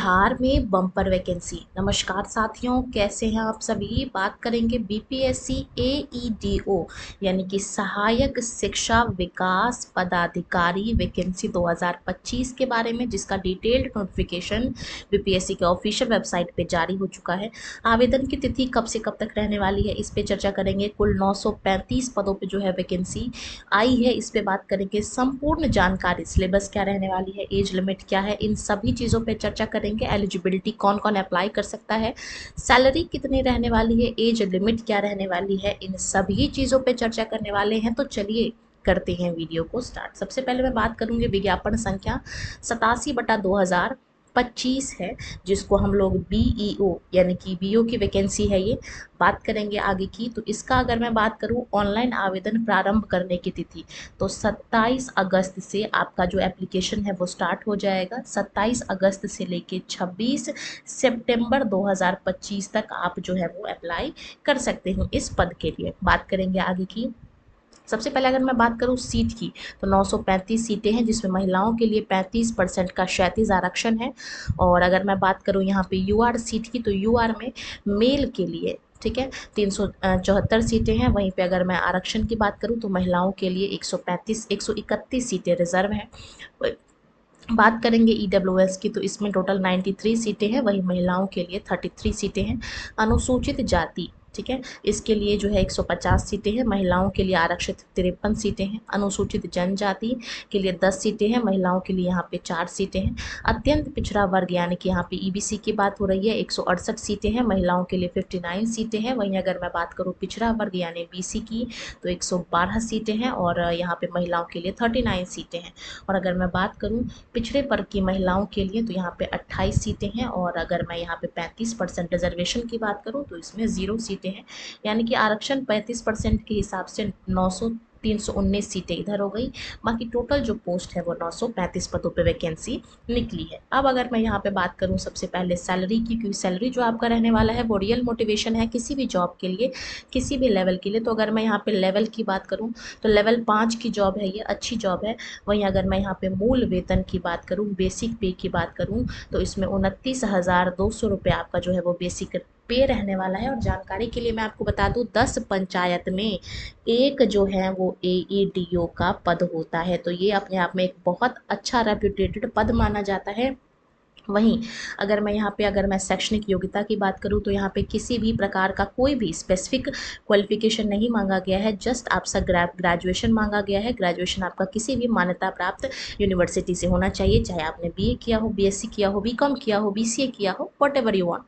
बिहार में bumper vacancy. नमस्कार साथियों, कैसे हैं आप सभी। बात करेंगे बीपीएससी एईडीओ यानी कि सहायक शिक्षा विकास पदाधिकारी वैकेंसी 2025 के बारे में, जिसका डिटेल्ड नोटिफिकेशन बीपीएससी के ऑफिशियल वेबसाइट पे जारी हो चुका है। आवेदन की तिथि कब से कब तक रहने वाली है, इस पे चर्चा करेंगे। कुल 935 पदों पे जो है वैकेंसी आई है, इस पे बात करेंगे। संपूर्ण जानकारी, सिलेबस क्या रहने वाली है, एज लिमिट क्या है, इन सभी चीज़ों पे चर्चा करेंगे। एलिजिबिलिटी कौन कौन अप्लाई कर सकता है, सैलरी कितनी रहने वाली है, एज लिमिट क्या रहने वाली है, इन सभी चीज़ों पे चर्चा करने वाले हैं। तो चलिए करते हैं वीडियो को स्टार्ट। सबसे पहले मैं बात करूंगी विज्ञापन संख्या 87/2025 है, जिसको हम लोग बीईओ यानी कि बीओ की वैकेंसी है ये। बात करेंगे आगे की, तो इसका अगर मैं बात करूं ऑनलाइन आवेदन प्रारंभ करने की तिथि, तो 27 अगस्त से आपका जो एप्लीकेशन है वो स्टार्ट हो जाएगा। 27 अगस्त से लेके 26 सितंबर 2025 तक आप जो है वो अप्लाई कर सकते हैं इस पद के लिए। बात करेंगे आगे की। सबसे पहले अगर मैं बात करूं सीट की, तो 935 सीटें हैं, जिसमें महिलाओं के लिए 35% का क्षैतिज आरक्षण है। और अगर मैं बात करूं यहाँ पे यूआर सीट की, तो यूआर में मेल के लिए, ठीक है, 374 सीटें हैं। वहीं पे अगर मैं आरक्षण की बात करूं, तो महिलाओं के लिए 131 सीटें रिजर्व हैं। बात करेंगे ईडब्ल्यूएस की, तो इसमें टोटल 93 सीटें हैं, वहीं महिलाओं के लिए 33 सीटें हैं। अनुसूचित जाति, ठीक है, इसके लिए जो है 150 सीटें हैं, महिलाओं के लिए आरक्षित 53 सीटें हैं। अनुसूचित जनजाति के लिए 10 सीटें हैं, महिलाओं के लिए यहाँ पे 4 सीटें हैं। अत्यंत पिछड़ा वर्ग यानी कि यहाँ पे ईबीसी की बात हो रही है, 168 सीटें हैं, महिलाओं के लिए 59 सीटें हैं। वहीं अगर मैं बात करूँ पिछड़ा वर्ग यानी बीसी की, तो 112 सीटें हैं और यहाँ पे महिलाओं के लिए 39 सीटें हैं। और अगर मैं बात करूँ पिछड़े वर्ग की महिलाओं के लिए, तो यहाँ पे 28 सीटें हैं। और अगर मैं यहाँ पे 35% रिजर्वेशन की बात करूँ, तो इसमें 0 सीटें हैं, यानी कि आरक्षण 35% के हिसाब से 319 सीटें इधर हो गई। बाकी टोटल जो पोस्ट है वो 935 पदों पे वैकेंसी निकली है। अब अगर मैं यहाँ पे बात करूँ सबसे पहले सैलरी की, क्योंकि सैलरी जो आपका रहने वाला है वो रियल मोटिवेशन है किसी भी जॉब के लिए, किसी भी लेवल के लिए। तो अगर मैं यहाँ पे लेवल की बात करूँ, तो लेवल 5 की जॉब है, ये अच्छी जॉब है। वहीं अगर मैं यहाँ पे मूल वेतन की बात करूँ, बेसिक पे की बात करूँ, तो इसमें 29,200 रुपये आपका जो है वो बेसिक पे रहने वाला है। और जानकारी के लिए मैं आपको बता दूं, 10 पंचायत में एक जो है वो एईडीओ का पद होता है, तो ये अपने आप में एक बहुत अच्छा रेप्यूटेटेड पद माना जाता है। वहीं अगर मैं शैक्षणिक योग्यता की बात करूं, तो यहाँ पे किसी भी प्रकार का कोई भी स्पेसिफिक क्वालिफिकेशन नहीं मांगा गया है, जस्ट आपसे ग्रेजुएशन मांगा गया है। ग्रेजुएशन आपका किसी भी मान्यता प्राप्त यूनिवर्सिटी से होना चाहिए, चाहे आपने बीए किया हो, बीएससी किया हो, बीकॉम किया हो, बीसीए किया हो, व्हाटएवर यू वांट।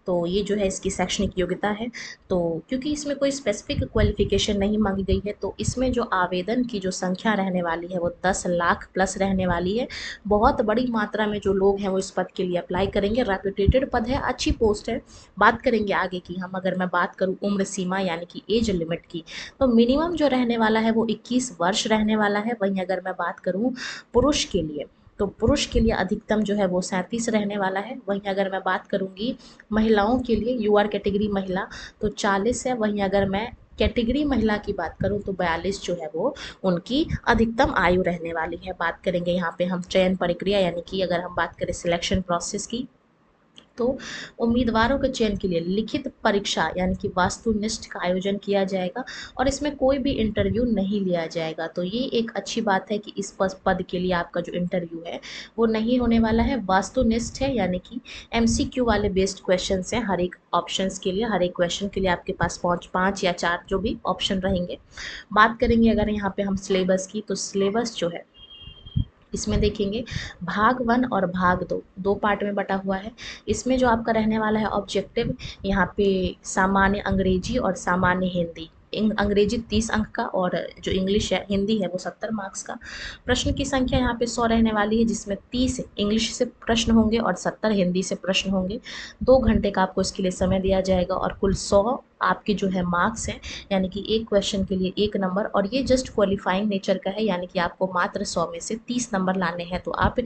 तो ये जो है इसकी शैक्षणिक योग्यता है। तो क्योंकि इसमें कोई स्पेसिफिक क्वालिफिकेशन नहीं मांगी गई है, तो इसमें जो आवेदन की जो संख्या रहने वाली है वो 10 लाख प्लस रहने वाली है। बहुत बड़ी मात्रा में जो लोग हैं वो इस पद के लिए अप्लाई करेंगे। रेप्यूटेटेड पद है, अच्छी पोस्ट है। बात करेंगे आगे की हम। अगर मैं बात करूं उम्र सीमा यानी कि एज लिमिट की, तो मिनिमम जो रहने वाला है वो 21 वर्ष रहने वाला है। वहीं अगर मैं बात करूं पुरुष के लिए, तो पुरुष के लिए अधिकतम जो है वो 37 रहने वाला है। वहीं अगर मैं बात करूंगी महिलाओं के लिए, यूआर कैटेगरी महिला, तो 40 है। वहीं अगर मैं कैटेगरी महिला की बात करूं, तो 42 जो है वो उनकी अधिकतम आयु रहने वाली है। बात करेंगे यहाँ पे हम चयन प्रक्रिया यानी कि अगर हम बात करें सिलेक्शन प्रोसेस की, तो उम्मीदवारों के चयन के लिए लिखित परीक्षा यानी कि वास्तुनिष्ठ का आयोजन किया जाएगा और इसमें कोई भी इंटरव्यू नहीं लिया जाएगा। तो ये एक अच्छी बात है कि इस पद के लिए आपका जो इंटरव्यू है वो नहीं होने वाला है, वास्तुनिष्ठ है, यानी कि एमसीक्यू वाले बेस्ड क्वेश्चन हैं। हर एक ऑप्शंस के लिए, हर एक क्वेश्चन के लिए आपके पास 5 या 4 जो भी ऑप्शन रहेंगे। बात करेंगे अगर यहाँ पे हम सिलेबस की, तो सिलेबस जो है इसमें देखेंगे भाग 1 और भाग 2, दो पार्ट में बटा हुआ है। इसमें जो आपका रहने वाला है ऑब्जेक्टिव, यहाँ पे सामान्य अंग्रेजी और सामान्य हिंदी। अंग्रेजी 30 अंक का और जो इंग्लिश है, हिंदी है, वो 70 मार्क्स का। प्रश्न की संख्या यहाँ पे 100 रहने वाली है, जिसमें 30 इंग्लिश से प्रश्न होंगे और 70 हिंदी से प्रश्न होंगे। 2 घंटे का आपको इसके लिए समय दिया जाएगा और कुल 100 आपके जो है मार्क्स हैं, यानी कि एक क्वेश्चन के लिए 1 नंबर। और ये जस्ट क्वालिफाइंग नेचर का है, यानी कि आपको मात्र 100 में से 30 नंबर लाने हैं, तो आप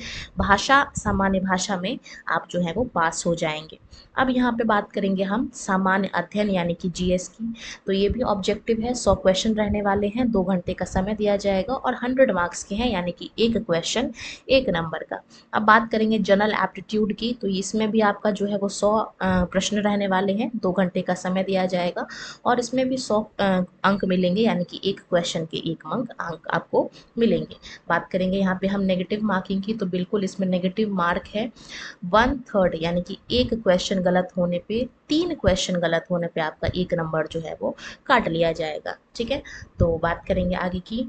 सामान्य भाषा में आप जो है वो पास हो जाएंगे। अब यहाँ पे बात करेंगे हम सामान्य अध्ययन यानी कि जीएस की, तो ये भी ऑब्जेक्टिव ऑब्जेक्टिव है, 100 क्वेश्चन रहने वाले हैं, 2 घंटे का समय दिया जाएगा और 100 मार्क्स के हैं, यानी कि एक क्वेश्चन 1 नंबर का। अब बात करेंगे जनरल एप्टीट्यूड की, तो इसमें भी आपका जो है वो 100 प्रश्न रहने वाले हैं, 2 घंटे का समय दिया जाएगा और इसमें भी 100 अंक मिलेंगे, यानी कि एक क्वेश्चन के 1 अंक आपको मिलेंगे। बात करेंगे यहाँ पे हम नेगेटिव मार्किंग की, तो बिल्कुल इसमें नेगेटिव मार्क है 1/3, यानी कि एक क्वेश्चन गलत होने पे, 3 क्वेश्चन गलत होने पे आपका 1 नंबर जो है वो काट लिया जाएगा। ठीक है, तो बात करेंगे आगे की।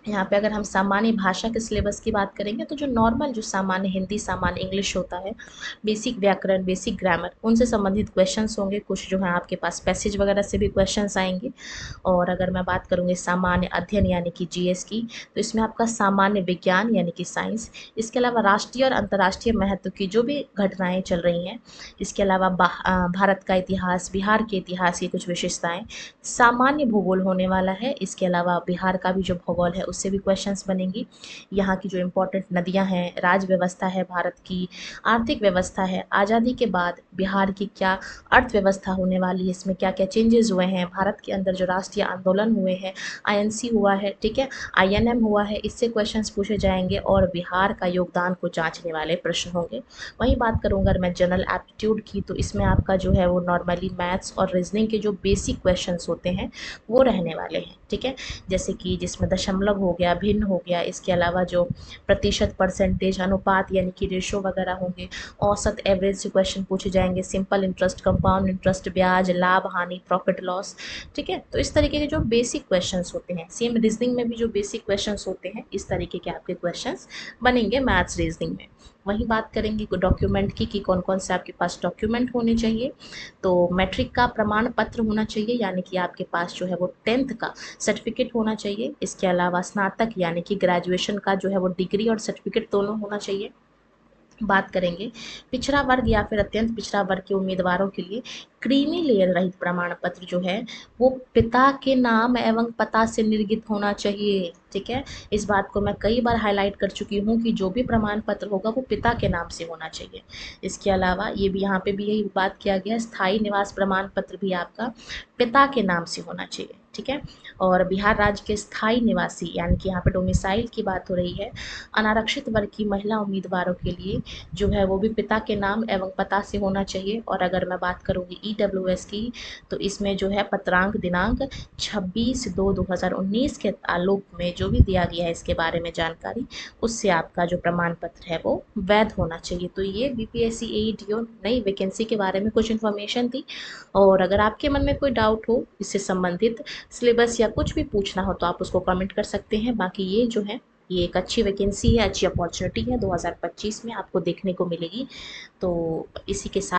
यहाँ पे अगर हम सामान्य भाषा के सिलेबस की बात करेंगे, तो जो नॉर्मल, जो सामान्य हिंदी, सामान्य इंग्लिश होता है, बेसिक व्याकरण, बेसिक ग्रामर, उनसे संबंधित क्वेश्चंस होंगे। कुछ जो है आपके पास पैसेज वगैरह से भी क्वेश्चंस आएंगे। और अगर मैं बात करूँगी सामान्य अध्ययन यानी कि जीएस की, तो इसमें आपका सामान्य विज्ञान यानी कि साइंस, इसके अलावा राष्ट्रीय और अंतर्राष्ट्रीय महत्व की जो भी घटनाएँ चल रही हैं, इसके अलावा भारत का इतिहास, बिहार के इतिहास की कुछ विशेषताएँ, सामान्य भूगोल होने वाला है। इसके अलावा बिहार का भी जो भूगोल है उससे भी क्वेश्चंस बनेंगी। यहाँ की जो इम्पोर्टेंट नदियाँ हैं, राज व्यवस्था है भारत की, आर्थिक व्यवस्था है, आज़ादी के बाद बिहार की क्या अर्थव्यवस्था होने वाली है, इसमें क्या क्या चेंजेस हुए हैं, भारत के अंदर जो राष्ट्रीय आंदोलन हुए हैं, आईएनसी हुआ है, ठीक है, आईएनएम हुआ है, इससे क्वेश्चंस पूछे जाएंगे और बिहार का योगदान को जांचने वाले प्रश्न होंगे। वहीं बात करूँगा अगर मैं जनरल एप्टीट्यूड की, तो इसमें आपका जो है वो नॉर्मली मैथ्स और रीजनिंग के जो बेसिक क्वेश्चंस होते हैं वो रहने वाले हैं। ठीक है, जैसे कि जिसमें दशमलव हो गया, भिन्न हो गया, इसके अलावा जो प्रतिशत, परसेंटेज, अनुपात यानी कि रेशो वगैरह होंगे, औसत, एवरेज से क्वेश्चन पूछे जाएंगे, सिंपल इंटरेस्ट, कंपाउंड इंटरेस्ट, ब्याज, लाभ हानि, प्रॉफिट लॉस। ठीक है, तो इस तरीके के जो बेसिक क्वेश्चंस होते हैं, सेम रीजनिंग में भी जो बेसिक क्वेश्चंस होते हैं, इस तरीके के आपके क्वेश्चंस बनेंगे मैथ्स रीजनिंग में। वहीं बात करेंगे डॉक्यूमेंट की कि कौन कौन से आपके पास डॉक्यूमेंट होने चाहिए। तो मैट्रिक का प्रमाण पत्र होना चाहिए, यानी कि आपके पास जो है वो 10th का सर्टिफिकेट होना चाहिए। इसके अलावा स्नातक यानी कि ग्रेजुएशन का जो है वो डिग्री और सर्टिफिकेट दोनों होना चाहिए। बात करेंगे पिछड़ा वर्ग या फिर अत्यंत पिछड़ा वर्ग के उम्मीदवारों के लिए क्रीमी लेयर रहित प्रमाण पत्र जो है वो पिता के नाम एवं पता से निर्गत होना चाहिए। ठीक है, इस बात को मैं कई बार हाईलाइट कर चुकी हूँ कि जो भी प्रमाण पत्र होगा वो पिता के नाम से होना चाहिए। इसके अलावा ये भी, यहाँ पे भी यही बात किया गया, स्थायी निवास प्रमाण पत्र भी आपका पिता के नाम से होना चाहिए। ठीक है, और बिहार राज्य के स्थायी निवासी यानी कि यहाँ पे डोमिसाइल की बात हो रही है, अनारक्षित वर्ग की महिला उम्मीदवारों के लिए जो है वो भी पिता के नाम एवं पता से होना चाहिए। और अगर मैं बात करूँगी ईडब्ल्यूएस की, तो इसमें जो है पत्रांक दिनांक 26/2/2019 के ताल्लुक में जो भी दिया गया है इसके बारे में जानकारी, उससे आपका जो प्रमाण पत्र है वो वैध होना चाहिए। तो ये बीपीएससी एईटीओ नई वैकेंसी के बारे में कुछ इन्फॉर्मेशन थी। और अगर आपके मन में कोई डाउट हो इससे संबंधित, सिलेबस या कुछ भी पूछना हो, तो आप उसको कमेंट कर सकते हैं। बाकी ये जो है ये एक अच्छी वैकेंसी है, अच्छी अपॉर्चुनिटी है, 2025 में आपको देखने को मिलेगी। तो इसी के साथ